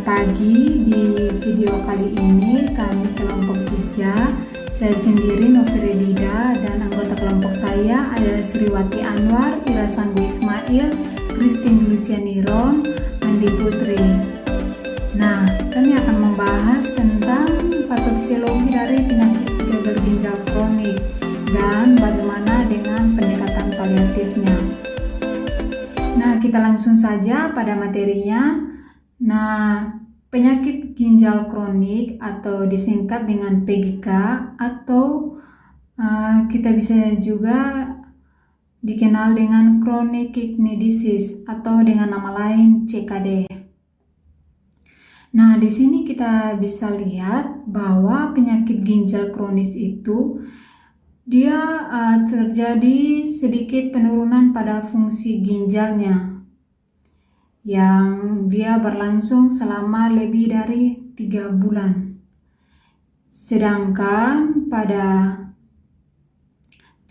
pagi. Di video kali ini kami kelompok 3, saya sendiri Novi Redida dan anggota kelompok saya adalah Sriwati Anwar, Ira Sanggu Ismail, Christine Lucianiron, Andi Putri. Nah, kami akan membahas tentang patofisiologi dari penyakit gagal ginjal kronik dan bagaimana dengan pendekatan paliatifnya. Nah, kita langsung saja pada materinya. Nah, penyakit ginjal kronik atau disingkat dengan PGK atau kita bisa juga dikenal dengan chronic kidney disease atau dengan nama lain CKD. Nah, di sini kita bisa lihat bahwa penyakit ginjal kronis itu dia terjadi sedikit penurunan pada fungsi ginjalnya yang dia berlangsung selama lebih dari 3 bulan. Sedangkan pada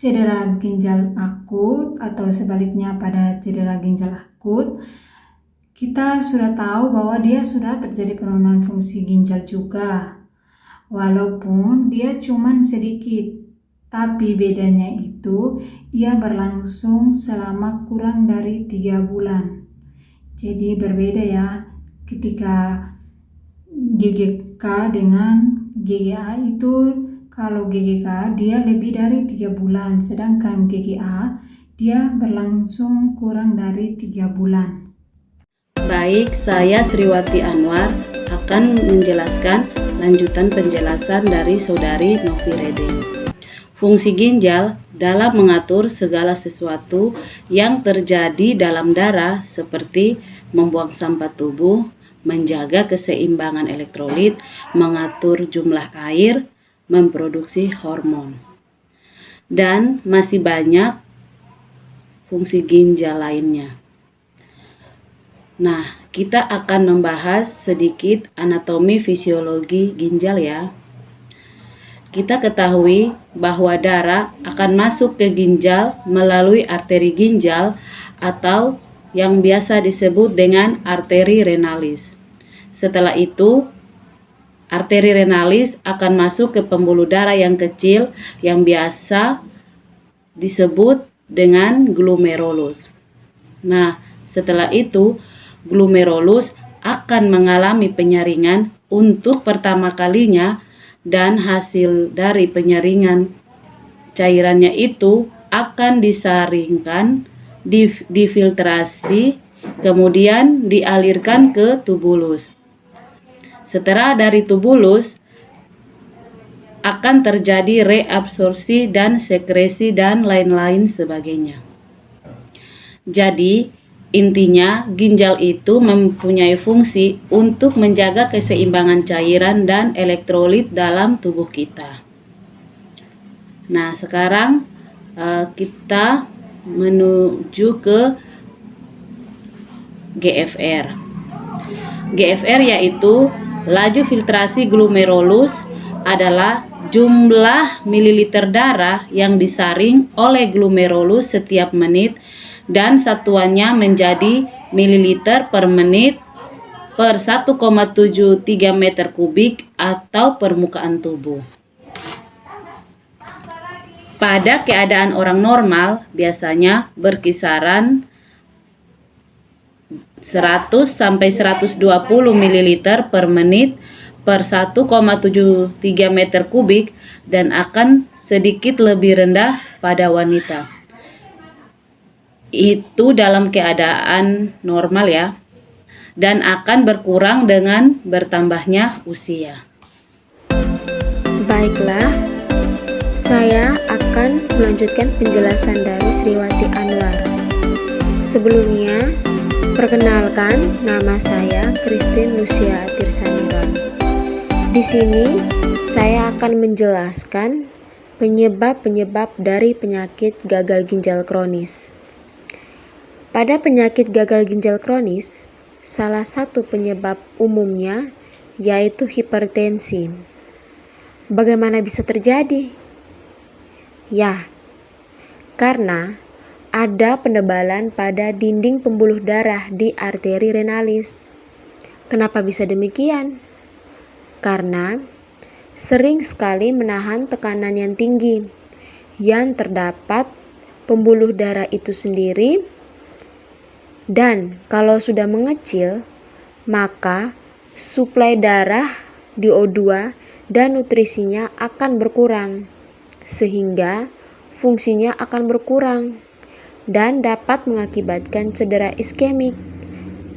cedera ginjal akut atau sebaliknya pada cedera ginjal akut, kita sudah tahu bahwa dia sudah terjadi penurunan fungsi ginjal juga. Walaupun dia cuma sedikit, tapi bedanya itu ia berlangsung selama kurang dari 3 bulan. Jadi berbeda ya ketika GGK dengan GGA itu. Kalau GGK dia lebih dari 3 bulan, sedangkan GGA dia berlangsung kurang dari 3 bulan. Baik, saya Sriwati Anwar akan menjelaskan lanjutan penjelasan dari Saudari Novi Rede. Fungsi ginjal dalam mengatur segala sesuatu yang terjadi dalam darah seperti membuang sampah tubuh, menjaga keseimbangan elektrolit, mengatur jumlah air, memproduksi hormon, dan masih banyak fungsi ginjal lainnya. Nah, kita akan membahas sedikit anatomi fisiologi ginjal ya. Kita ketahui bahwa darah akan masuk ke ginjal melalui arteri ginjal atau yang biasa disebut dengan arteri renalis. Setelah itu, arteri renalis akan masuk ke pembuluh darah yang kecil yang biasa disebut dengan glomerulus. Nah, setelah itu glomerulus akan mengalami penyaringan untuk pertama kalinya dan hasil dari penyaringan cairannya itu akan disaringkan, difiltrasi, kemudian dialirkan ke tubulus. Setelah dari tubulus akan terjadi reabsorpsi dan sekresi dan lain-lain sebagainya. Jadi intinya ginjal itu mempunyai fungsi untuk menjaga keseimbangan cairan dan elektrolit dalam tubuh kita. Nah, sekarang kita menuju ke GFR. GFR yaitu laju filtrasi glomerulus adalah jumlah mililiter darah yang disaring oleh glomerulus setiap menit dan satuannya menjadi mililiter per menit per 1,73 meter kubik atau permukaan tubuh. Pada keadaan orang normal biasanya berkisaran 100 sampai 120 ml per menit per 1,73 meter kubik dan akan sedikit lebih rendah pada wanita. Itu dalam keadaan normal ya, dan akan berkurang dengan bertambahnya usia. Baiklah, saya akan melanjutkan penjelasan dari Sriwati Anwar. Sebelumnya, perkenalkan nama saya Christine Lucia Tirsaniron. Di sini saya akan menjelaskan penyebab-penyebab dari penyakit gagal ginjal kronis. Pada penyakit gagal ginjal kronis, salah satu penyebab umumnya yaitu hipertensi. Bagaimana bisa terjadi? Ya, karena ada penebalan pada dinding pembuluh darah di arteri renalis. Kenapa bisa demikian? Karena sering sekali menahan tekanan yang tinggi yang terdapat pembuluh darah itu sendiri, dan kalau sudah mengecil, maka suplai darah di O2 dan nutrisinya akan berkurang, sehingga fungsinya akan berkurang dan dapat mengakibatkan cedera iskemik.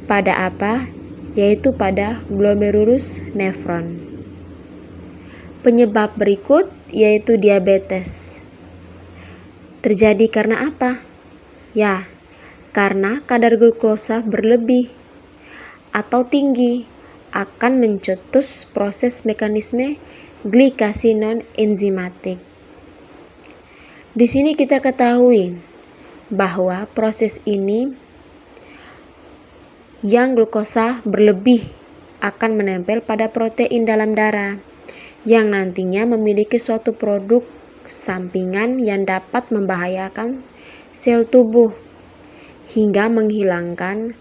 Pada apa? Yaitu pada glomerulus nefron. Penyebab berikut yaitu diabetes. Terjadi karena apa? Ya, karena kadar glukosa berlebih atau tinggi akan mencetus proses mekanisme glikasi non-enzimatik. Di sini kita ketahui bahwa proses ini yang glukosa berlebih akan menempel pada protein dalam darah yang nantinya memiliki suatu produk sampingan yang dapat membahayakan sel tubuh hingga menghilangkan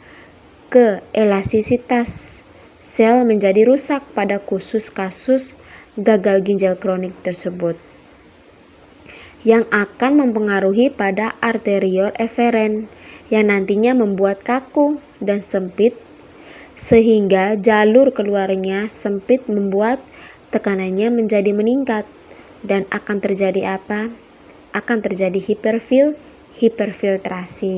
keelastisitas sel menjadi rusak pada khusus kasus gagal ginjal kronik tersebut, yang akan mempengaruhi pada arteriol eferen yang nantinya membuat kaku dan sempit, sehingga jalur keluarnya sempit membuat tekanannya menjadi meningkat, dan akan terjadi apa? Akan terjadi hiperfiltrasi.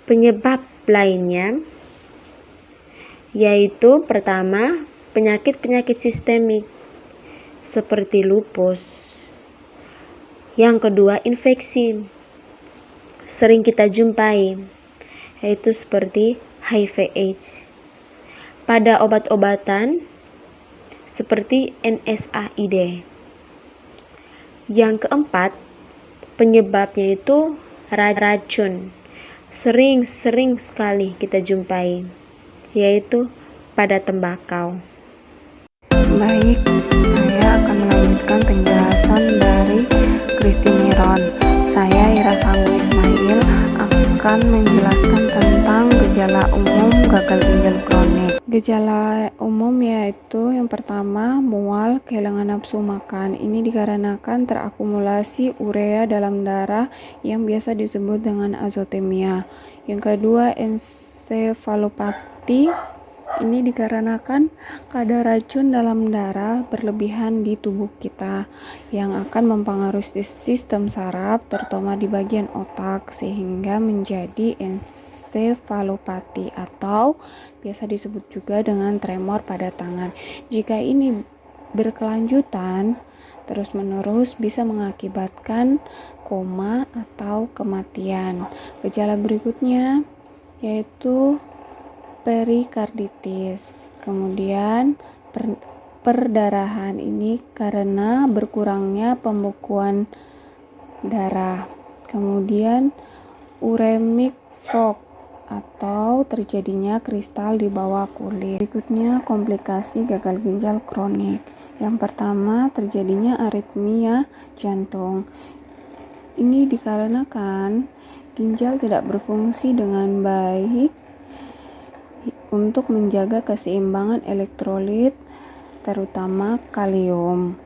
Penyebab lainnya yaitu pertama, penyakit-penyakit sistemik seperti lupus. Yang kedua, infeksi sering kita jumpai, yaitu seperti HIV/AIDS. Pada obat-obatan seperti NSAID. Yang keempat, penyebabnya itu racun. Sering sekali kita jumpai, yaitu pada tembakau. Baik, saya akan melanjutkan penjelasan dari Christine Ron. Saya Ira Sanggu Ismail akan menjelaskan tentang gejala umum gagal ginjal kronik. Gejala umum yaitu yang pertama, mual, kehilangan nafsu makan. Ini dikarenakan terakumulasi urea dalam darah yang biasa disebut dengan azotemia. Yang kedua, ensefalopati. Ini dikarenakan kadar racun dalam darah berlebihan di tubuh kita yang akan mempengaruhi sistem saraf terutama di bagian otak sehingga menjadi ensefalopati atau biasa disebut juga dengan tremor pada tangan. Jika ini berkelanjutan terus-menerus bisa mengakibatkan koma atau kematian. Gejala berikutnya yaitu perikarditis. Kemudian perdarahan ini karena berkurangnya pembekuan darah. Kemudian uremic shock atau terjadinya kristal di bawah kulit. Berikutnya komplikasi gagal ginjal kronik. Yang pertama terjadinya aritmia jantung. Ini dikarenakan ginjal tidak berfungsi dengan baik untuk menjaga keseimbangan elektrolit terutama kalium.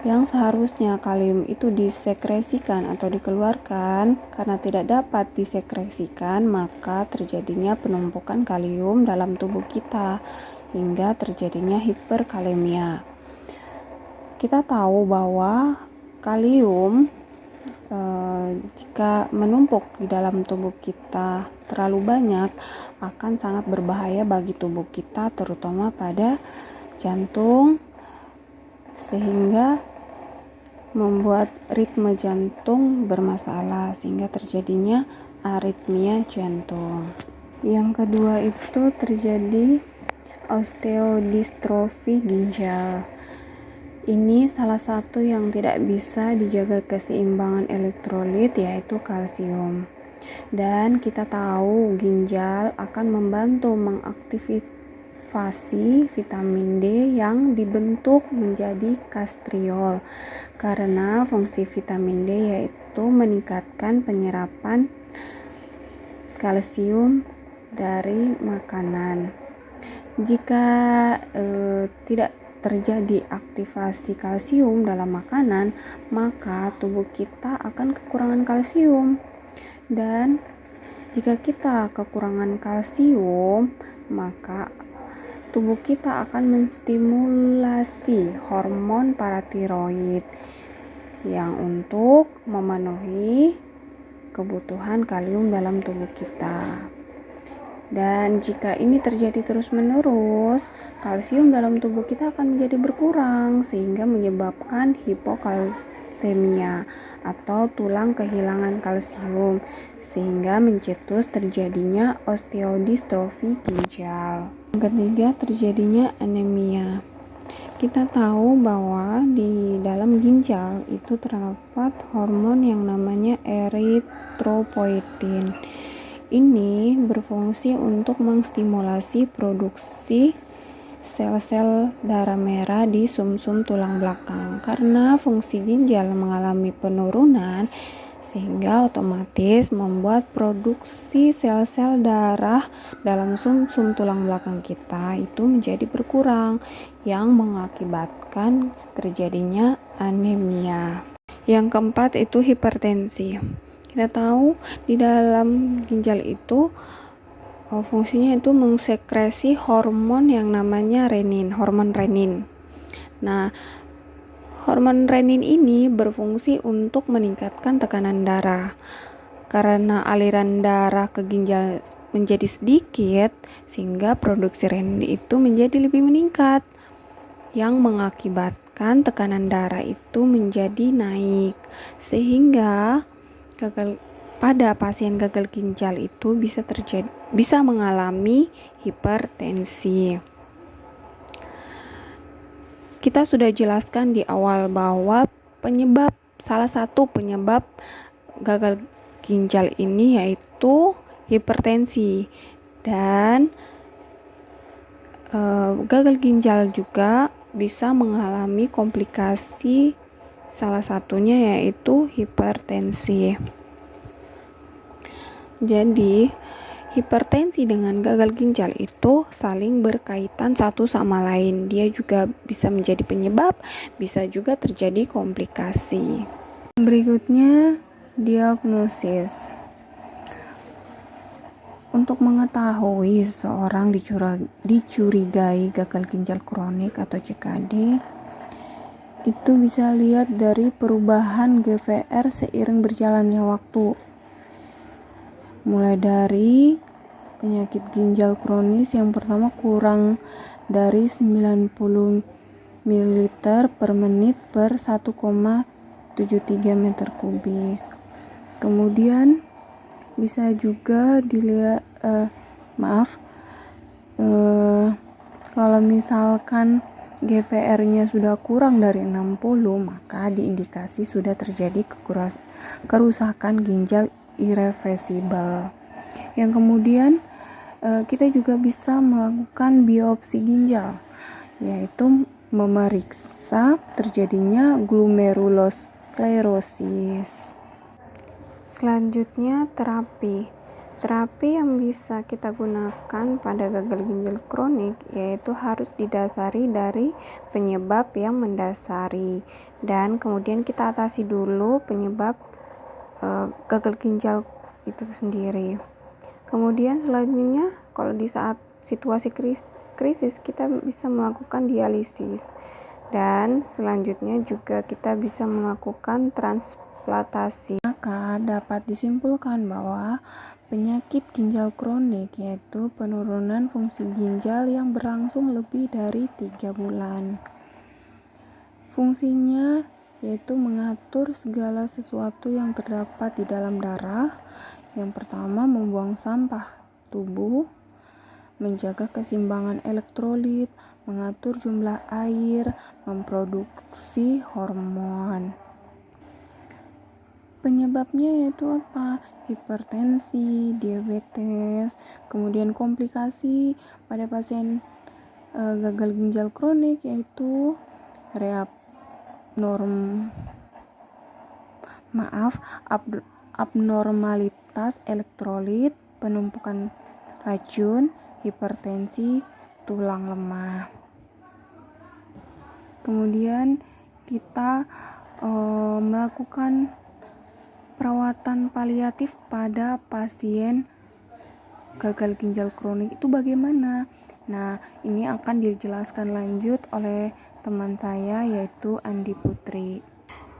Yang seharusnya kalium itu disekresikan atau dikeluarkan karena tidak dapat disekresikan, maka terjadinya penumpukan kalium dalam tubuh kita hingga terjadinya hiperkalemia. Kita tahu bahwa kalium jika menumpuk di dalam tubuh kita terlalu banyak akan sangat berbahaya bagi tubuh kita terutama pada jantung sehingga membuat ritme jantung bermasalah sehingga terjadinya aritmia jantung. Yang kedua itu terjadi osteodistrofi ginjal. Ini salah satu yang tidak bisa dijaga keseimbangan elektrolit yaitu kalsium. Dan kita tahu ginjal akan membantu mengaktifasi vitamin D yang dibentuk menjadi kastriol. Karena fungsi vitamin D yaitu meningkatkan penyerapan kalsium dari makanan. Jika tidak terjadi aktivasi kalsium dalam makanan, maka tubuh kita akan kekurangan kalsium. Dan jika kita kekurangan kalsium, maka tubuh kita akan menstimulasi hormon paratiroid yang untuk memenuhi kebutuhan kalium dalam tubuh kita. Dan jika ini terjadi terus-menerus, kalsium dalam tubuh kita akan menjadi berkurang sehingga menyebabkan hipokalsemia atau tulang kehilangan kalsium, sehingga mencetus terjadinya osteodistrofi ginjal. Yang ketiga, terjadinya anemia. Kita tahu bahwa di dalam ginjal itu terdapat hormon yang namanya eritropoietin. Ini berfungsi untuk menstimulasi produksi sel-sel darah merah di sumsum tulang belakang. Karena fungsi ginjal mengalami penurunan, sehingga otomatis membuat produksi sel-sel darah dalam sumsum tulang belakang kita itu menjadi berkurang, yang mengakibatkan terjadinya anemia. Yang keempat itu hipertensi. Kita tahu di dalam ginjal itu fungsinya itu mengsekresi hormon yang namanya renin, hormon renin. Nah, hormon renin ini berfungsi untuk meningkatkan tekanan darah. Karena aliran darah ke ginjal menjadi sedikit, sehingga produksi renin itu menjadi lebih meningkat, yang mengakibatkan tekanan darah itu menjadi naik, sehingga pada pasien gagal ginjal itu bisa mengalami hipertensi. Kita sudah jelaskan di awal bahwa salah satu penyebab gagal ginjal ini yaitu hipertensi, dan gagal ginjal juga bisa mengalami komplikasi, salah satunya yaitu hipertensi. Jadi, hipertensi dengan gagal ginjal itu saling berkaitan satu sama lain. Dia juga bisa menjadi penyebab, bisa juga terjadi komplikasi. Berikutnya, diagnosis. Untuk mengetahui seorang dicurigai gagal ginjal kronik atau CKD, itu bisa lihat dari perubahan GVR seiring berjalannya waktu. Mulai dari penyakit ginjal kronis yang pertama kurang dari 90 ml per menit per 1,73 meter kubik. Kemudian bisa juga dilihat kalau misalkan GVR-nya sudah kurang dari 60, maka diindikasi sudah terjadi kerusakan ginjal irreversibel. Yang kemudian kita juga bisa melakukan biopsi ginjal, yaitu memeriksa terjadinya glomerulosklerosis. Selanjutnya, terapi yang bisa kita gunakan pada gagal ginjal kronik yaitu harus didasari dari penyebab yang mendasari, dan kemudian kita atasi dulu penyebab gagal ginjal itu sendiri. Kemudian selanjutnya, kalau di saat situasi krisis kita bisa melakukan dialisis, dan selanjutnya juga kita bisa melakukan transplantasi. Maka dapat disimpulkan bahwa penyakit ginjal kronik yaitu penurunan fungsi ginjal yang berlangsung lebih dari 3 bulan. Fungsinya yaitu mengatur segala sesuatu yang terdapat di dalam darah. Yang pertama, membuang sampah tubuh, menjaga keseimbangan elektrolit, mengatur jumlah air, memproduksi hormon. Penyebabnya yaitu apa? Hipertensi, diabetes, kemudian komplikasi pada pasien gagal ginjal kronik yaitu abnormalitas elektrolit, penumpukan racun, hipertensi, tulang lemah. Kemudian kita melakukan perawatan paliatif pada pasien gagal ginjal kronik itu bagaimana? Nah, ini akan dijelaskan lanjut oleh teman saya yaitu Andi Putri.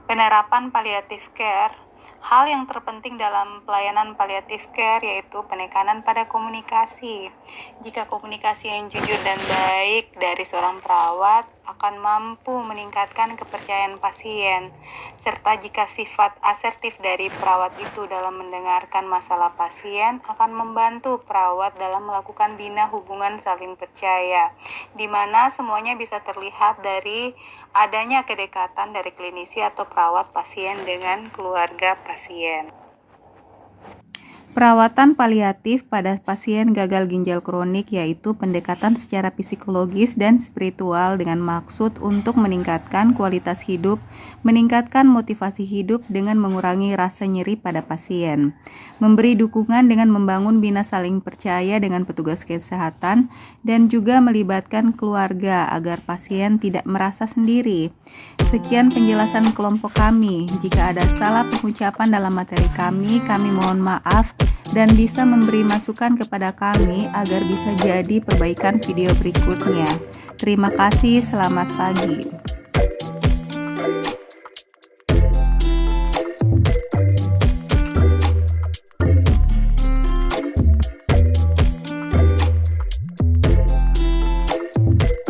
Penerapan palliative care. Hal yang terpenting dalam pelayanan palliative care yaitu penekanan pada komunikasi. Jika komunikasi yang jujur dan baik dari seorang perawat akan mampu meningkatkan kepercayaan pasien, serta jika sifat asertif dari perawat itu dalam mendengarkan masalah pasien akan membantu perawat dalam melakukan bina hubungan saling percaya, di mana semuanya bisa terlihat dari adanya kedekatan dari klinisi atau perawat pasien dengan keluarga pasien. Perawatan paliatif pada pasien gagal ginjal kronik yaitu pendekatan secara psikologis dan spiritual dengan maksud untuk meningkatkan kualitas hidup, meningkatkan motivasi hidup dengan mengurangi rasa nyeri pada pasien, memberi dukungan dengan membangun bina saling percaya dengan petugas kesehatan, dan juga melibatkan keluarga agar pasien tidak merasa sendiri. Sekian penjelasan kelompok kami. Jika ada salah pengucapan dalam materi kami mohon maaf dan bisa memberi masukan kepada kami agar bisa jadi perbaikan video berikutnya. Terima kasih, selamat pagi.